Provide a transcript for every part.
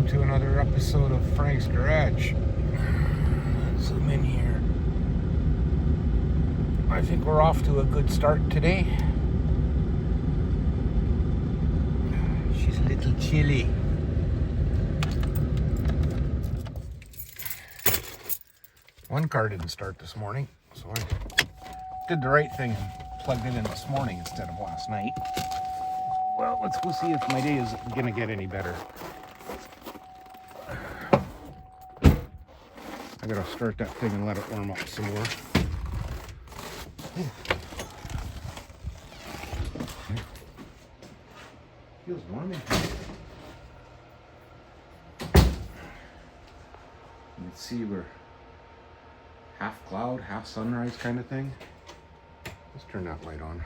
welcome to another episode of Frank's Garage. Zoom in here. I think we're off to a good start today. She's a little chilly. One car didn't start this morning, so I did the right thing and plugged it in this morning instead of last night. Well, let's go see if my day is gonna get any better. I gotta start that thing and let it warm up some more. Feels warm in here. Let's see, we're half cloud, half sunrise kind of thing. Let's turn that light on.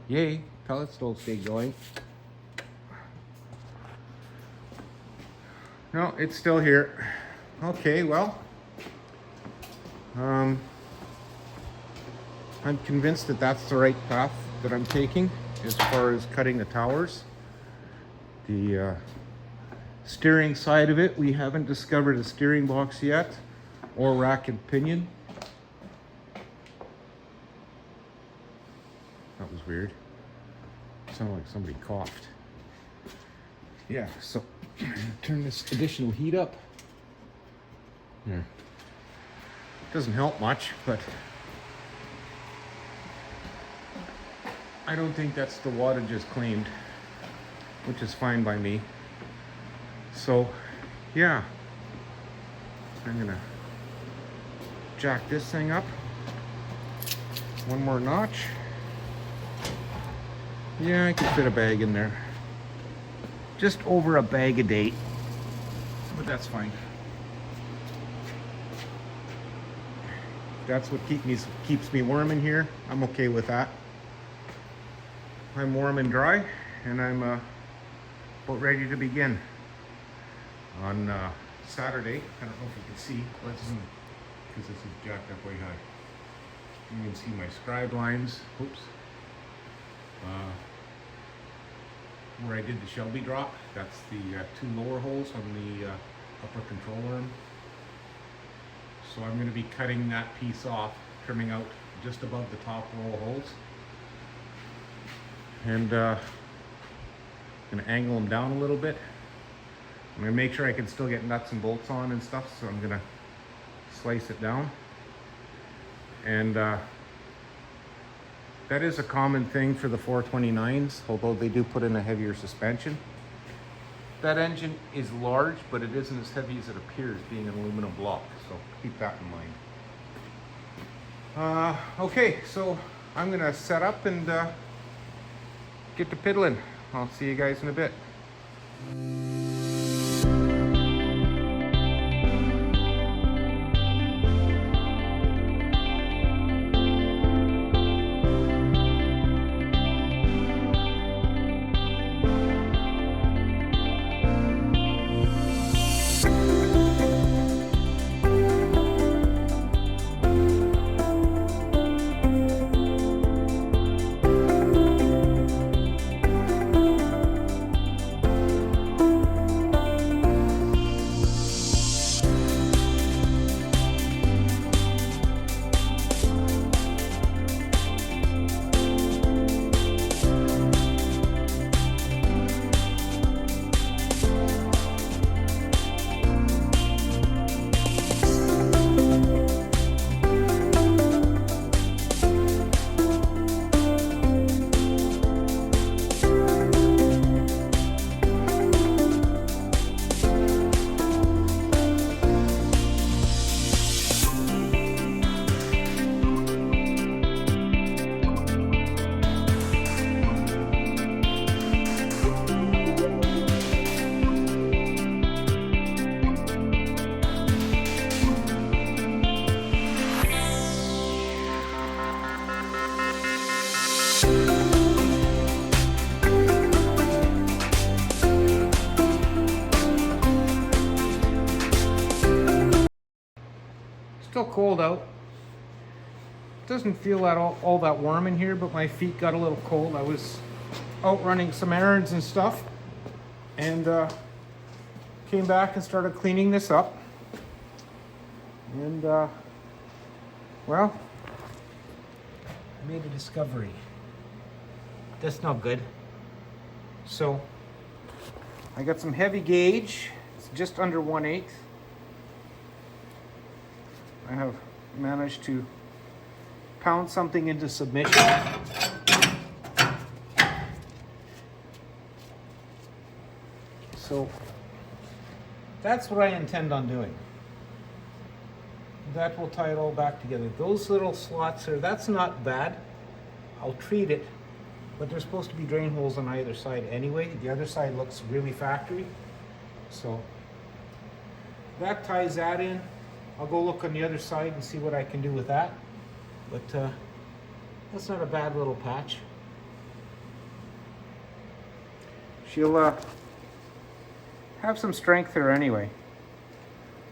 Yay, pellet stove stay going. No, it's still here. Okay, well, I'm convinced that that's the right path that I'm taking as far as cutting the towers. The steering side of it, we haven't discovered a steering box yet, or rack and pinion. That was weird. Sounded like somebody coughed. Yeah, so turn this additional heat up. Yeah. Doesn't help much, but I don't think that's the wattage is claimed, which is fine by me. So, yeah, I'm gonna jack this thing up one more notch. Yeah, I can fit a bag in there. Just over a bag a day, but that's fine. That's what keeps me warm in here. I'm okay with that. I'm warm and dry, and I'm about ready to begin. On Saturday, I don't know if you can see, let's zoom, because this is jacked up way high. You can see my scribe lines. Oops. Where I did the Shelby drop, that's the two lower holes on the upper control arm. So I'm going to be cutting that piece off, trimming out just above the top row of holes. And going to angle them down a little bit. I'm going to make sure I can still get nuts and bolts on and stuff, so I'm going to slice it down. And that is a common thing for the 429s, although they do put in a heavier suspension. That engine is large, but it isn't as heavy as it appears, being an aluminum block, so keep that in mind. Okay, so I'm going to set up and get to piddling. I'll see you guys in a bit. Still cold out. Doesn't feel all that warm in here, but my feet got a little cold. I was out running some errands and stuff. and came back and started cleaning this up. And well, I made a discovery. That's not good. So I got some heavy gauge. It's just under 1/8. I have managed to pound something into submission. So that's what I intend on doing. That will tie it all back together. Those little slots there, that's not bad. I'll treat it, but there's supposed to be drain holes on either side anyway. The other side looks really factory. So that ties that in. I'll go look on the other side and see what I can do with that. But that's not a bad little patch. She'll have some strength there anyway.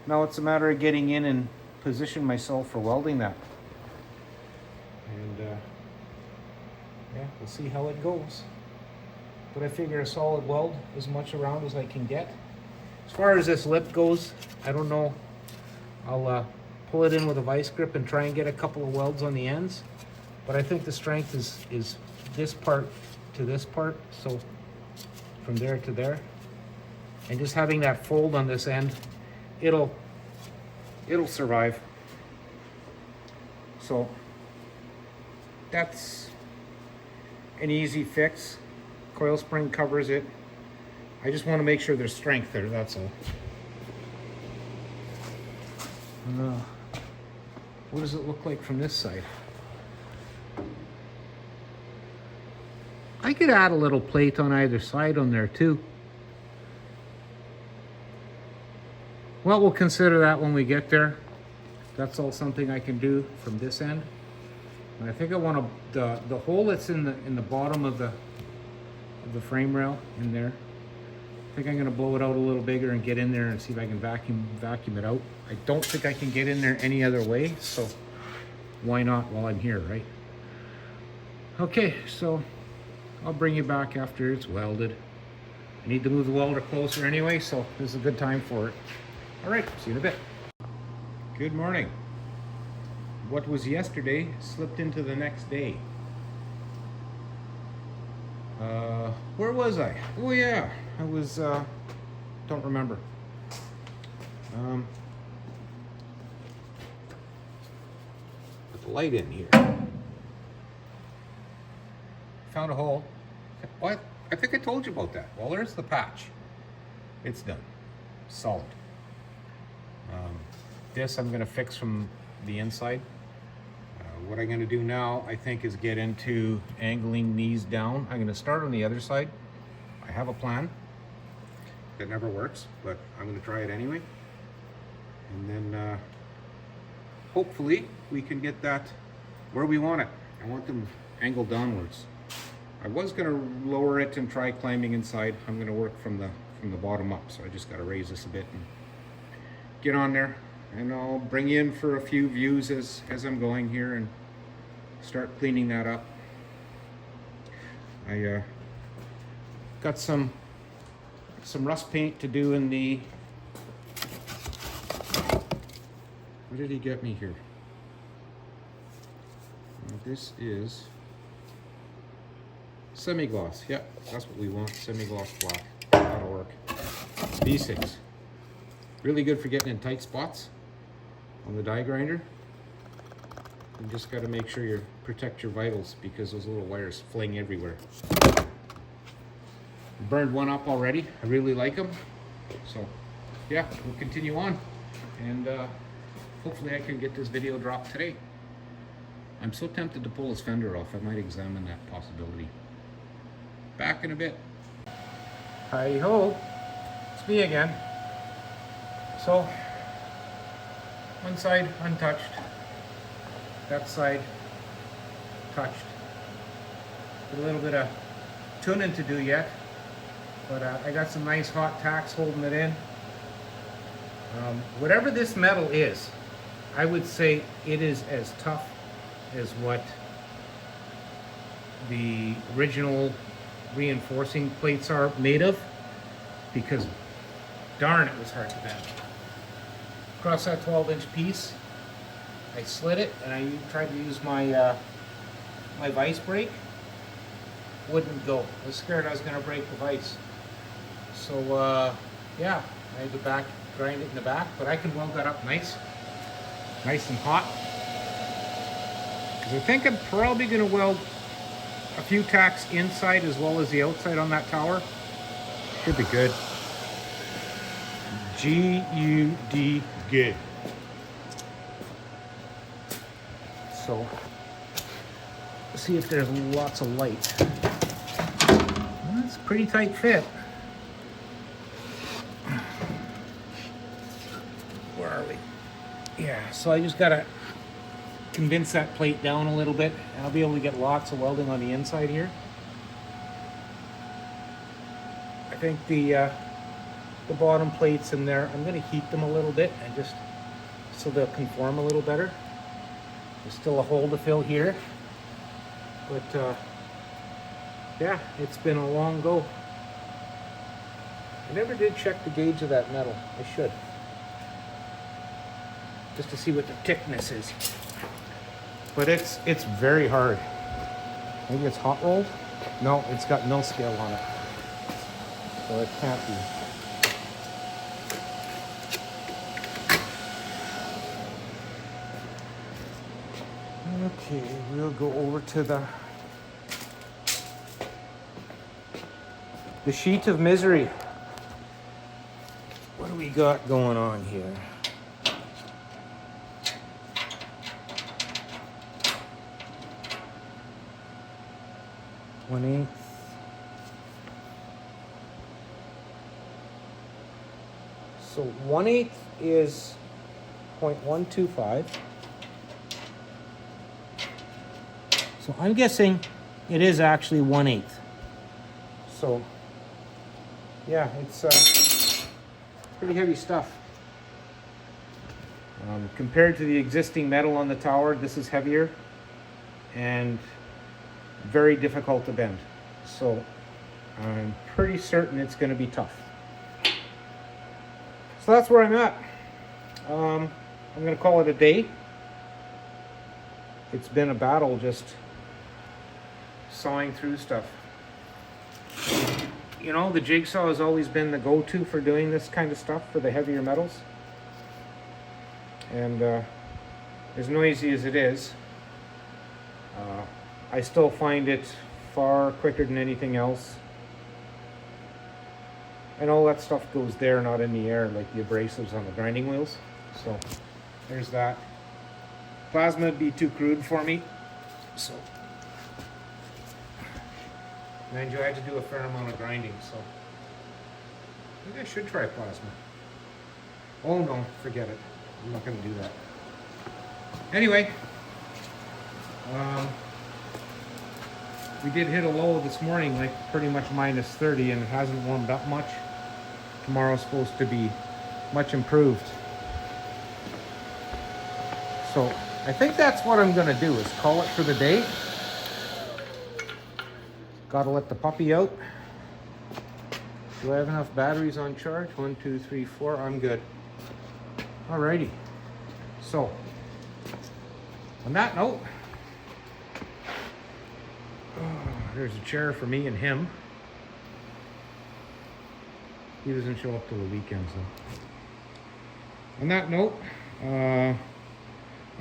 Now it's a matter of getting in and position myself for welding that. And yeah, we'll see how it goes. But I figure a solid weld as much around as I can get. As far as this lip goes, I don't know. I'll pull it in with a vice grip and try and get a couple of welds on the ends. But I think the strength is this part to this part, so from there to there. And just having that fold on this end, it'll survive. So that's an easy fix. Coil spring covers it. I just want to make sure there's strength there, that's all. What does it look like from this side? I could add a little plate on either side on there too. Well, we'll consider that when we get there. That's all something I can do from this end. And I think I want to the hole that's in the bottom of the frame rail in there. I think I'm going to blow it out a little bigger and get in there and see if I can vacuum it out. I don't think I can get in there any other way, so why not while I'm here, right? Okay, so I'll bring you back after it's welded. I need to move the welder closer anyway, so this is a good time for it. All right, see you in a bit. Good morning. What was yesterday slipped into the next day. Where was I? Oh yeah, I was, don't remember. Put the light in here. Found a hole. What? I think I told you about that. Well, there's the patch. It's done. Solid. This I'm going to fix from the inside. What I'm going to do now, I think, is get into angling these down. I'm going to start on the other side. I have a plan. It never works, but I'm going to try it anyway. And then hopefully we can get that where we want it. I want them angled downwards. I was going to lower it and try climbing inside. I'm going to work from the bottom up, so I just got to raise this a bit and get on there. And I'll bring you in for a few views as I'm going here and start cleaning that up. I got some rust paint to do in the... What did he get me here? This is semi-gloss. Yep, that's what we want, semi-gloss black. That'll work. B6. Really good for getting in tight spots on the die grinder. You just got to make sure you protect your vitals because those little wires fling everywhere. Burned one up already. I really like them. So yeah, we'll continue on. And hopefully I can get this video dropped today. I'm so tempted to pull his fender off. I might examine that possibility. Back in a bit. Hi-ho. It's me again. So, one side untouched, that side touched. A little bit of tuning to do yet, but I got some nice hot tacks holding it in. Whatever this metal is, I would say it is as tough as what the original reinforcing plates are made of. because darn, it was hard to bend. Across that 12-inch piece, I slid it, and I tried to use my my vise brake. Wouldn't go. I was scared I was going to break the vise. So yeah, I had to grind it in the back, but I can weld that up nice and hot. Because I think I'm probably going to weld a few tacks inside as well as the outside on that tower. Should be good. G-U-D, good. So, let's see if there's lots of light. Well, it's a pretty tight fit. Where are we? Yeah, so I just gotta condense that plate down a little bit, and I'll be able to get lots of welding on the inside here. I think the bottom plates in there, I'm going to heat them a little bit and just so they'll conform a little better. There's still a hole to fill here, but yeah, it's been a long go. I never did check the gauge of that metal. I should, just to see what the thickness is. But it's very hard. Maybe it's hot rolled? No, it's got mill scale on it, so it can't be. Okay, we'll go over to the sheet of misery. What do we got going on here? One-eighth. So 1/8 is 0.125. So I'm guessing it is actually 1/8. So yeah, it's pretty heavy stuff. Compared to the existing metal on the tower, this is heavier and very difficult to bend. So I'm pretty certain it's going to be tough. So that's where I'm at. I'm going to call it a day. It's been a battle just sawing through stuff. You know, the jigsaw has always been the go-to for doing this kind of stuff for the heavier metals. And as noisy as it is, I still find it far quicker than anything else. And all that stuff goes there, not in the air, like the abrasives on the grinding wheels. So there's that. Plasma would be too crude for me. So, mind you, I had to do a fair amount of grinding, so maybe I should try plasma. Oh no, forget it. I'm not going to do that. Anyway, we did hit a low this morning, like pretty much minus 30, and it hasn't warmed up much. Tomorrow's supposed to be much improved. So I think that's what I'm going to do, is call it for the day. Gotta let the puppy out. Do I have enough batteries on charge? 1, 2, 3, 4. I'm good. Alrighty. So, on that note, there's a chair for me and him. He doesn't show up till the weekend, so. On that note, I'm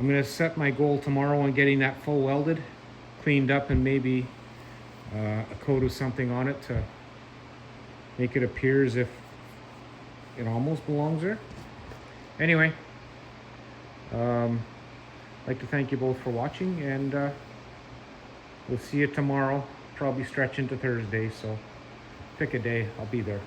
going to set my goal tomorrow on getting that full welded, cleaned up, and maybe a coat of something on it to make it appear as if it almost belongs there. Anyway, I'd like to thank you both for watching, and we'll see you tomorrow. Probably stretch into Thursday, so pick a day. I'll be there.